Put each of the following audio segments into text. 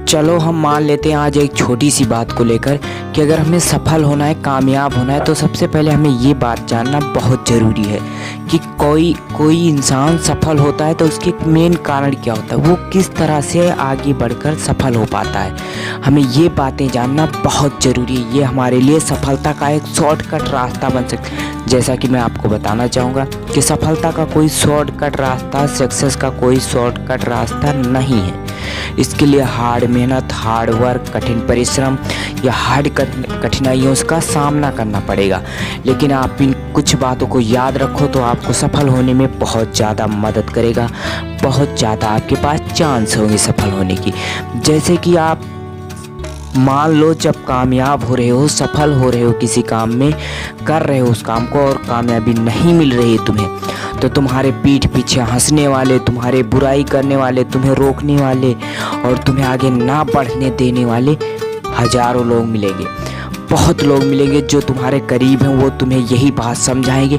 चलो हम मान लेते हैं आज एक छोटी सी बात को लेकर कि अगर हमें सफल होना है, कामयाब होना है, तो सबसे पहले हमें ये बात जानना बहुत ज़रूरी है कि कोई इंसान सफल होता है तो उसके मेन कारण क्या होता है, वो किस तरह से आगे बढ़कर सफल हो पाता है। हमें ये बातें जानना बहुत ज़रूरी है। ये हमारे लिए सफलता का एक शॉर्टकट रास्ता बन सकता है। जैसा कि मैं आपको बताना चाहूँगा कि सफलता का कोई शॉर्टकट रास्ता, सक्सेस का कोई शॉर्टकट रास्ता नहीं है। इसके लिए हार्ड मेहनत, हार्ड वर्क, कठिन परिश्रम या हार्ड कठिनाइयों का सामना करना पड़ेगा। लेकिन आप इन कुछ बातों को याद रखो तो आपको सफल होने में बहुत ज़्यादा मदद करेगा। बहुत ज़्यादा आपके पास चांस होंगे सफल होने की। जैसे कि आप मान लो जब कामयाब हो रहे हो, सफल हो रहे हो किसी काम में, कर रहे हो उस काम को और कामयाबी नहीं मिल रही है तुम्हें, तो तुम्हारे पीठ पीछे हंसने वाले, तुम्हारे बुराई करने वाले, तुम्हें रोकने वाले और तुम्हें आगे ना बढ़ने देने वाले हजारों लोग मिलेंगे। बहुत लोग मिलेंगे जो तुम्हारे करीब हैं। वो तुम्हें यही बात समझाएंगे,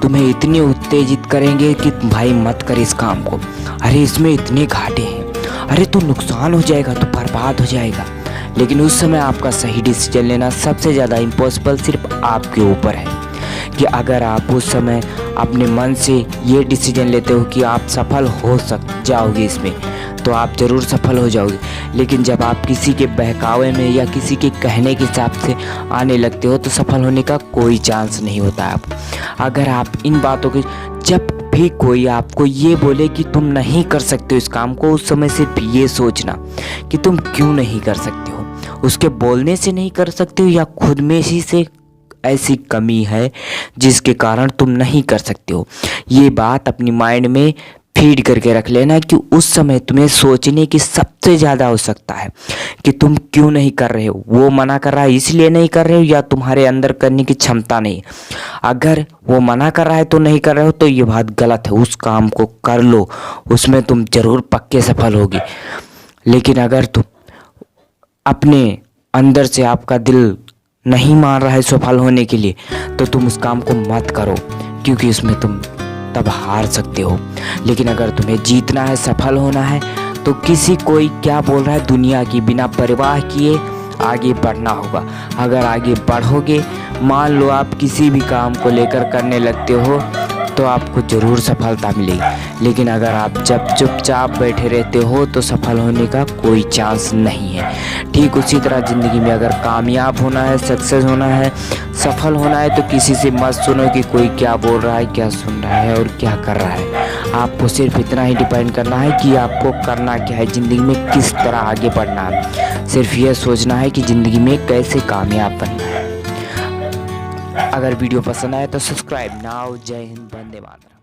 तुम्हें इतने उत्तेजित करेंगे कि भाई मत कर इस काम को, अरे इसमें इतने घाटे हैं, अरे तो नुकसान हो जाएगा, तो बर्बाद हो जाएगा। लेकिन उस समय आपका सही डिसीजन लेना सबसे ज़्यादा इम्पॉसिबल सिर्फ आपके ऊपर है कि अगर आप उस समय अपने मन से ये डिसीजन लेते हो कि आप सफल हो जाओगे इसमें, तो आप ज़रूर सफल हो जाओगे। लेकिन जब आप किसी के बहकावे में या किसी के कहने के हिसाब से आने लगते हो तो सफल होने का कोई चांस नहीं होता है आपको। अगर आप इन बातों की, जब भी कोई आपको ये बोले कि तुम नहीं कर सकते हो इस काम को, उस समय सिर्फ ये सोचना कि तुम क्यों नहीं कर सकते हो। उसके बोलने से नहीं कर सकते हो या खुद में ही से ऐसी कमी है जिसके कारण तुम नहीं कर सकते हो। ये बात अपनी माइंड में फीड करके रख लेना कि उस समय तुम्हें सोचने की सबसे ज़्यादा आवश्यकता है कि तुम क्यों नहीं कर रहे हो। वो मना कर रहा है इसलिए नहीं कर रहे हो या तुम्हारे अंदर करने की क्षमता नहीं। अगर वो मना कर रहा है तो नहीं कर रहे हो तो ये बात गलत है। उस काम को कर लो, उसमें तुम ज़रूर पक्के सफल होगे। लेकिन अगर तुम अपने अंदर से आपका दिल नहीं मान रहा है सफल होने के लिए, तो तुम उस काम को मत करो, क्योंकि उसमें तुम तब हार सकते हो। लेकिन अगर तुम्हें जीतना है, सफल होना है, तो किसी कोई क्या बोल रहा है दुनिया की बिना परवाह किए आगे बढ़ना होगा। अगर आगे बढ़ोगे, मान लो आप किसी भी काम को लेकर करने लगते हो, तो आपको ज़रूर सफलता मिलेगी। लेकिन अगर आप जब चुपचाप बैठे रहते हो तो सफल होने का कोई चांस नहीं है। ठीक उसी तरह ज़िंदगी में अगर कामयाब होना है, सक्सेस होना है, सफल होना है, तो किसी से मत सुनो कि कोई क्या बोल रहा है, क्या सुन रहा है और क्या कर रहा है। आपको सिर्फ इतना ही डिपेंड करना है कि आपको करना क्या है, ज़िंदगी में किस तरह आगे बढ़ना है। सिर्फ यह सोचना है कि ज़िंदगी में कैसे कामयाब बनना है। अगर वीडियो पसंद आए तो सब्सक्राइब नाउ। जय हिंद, वंदे मातरम।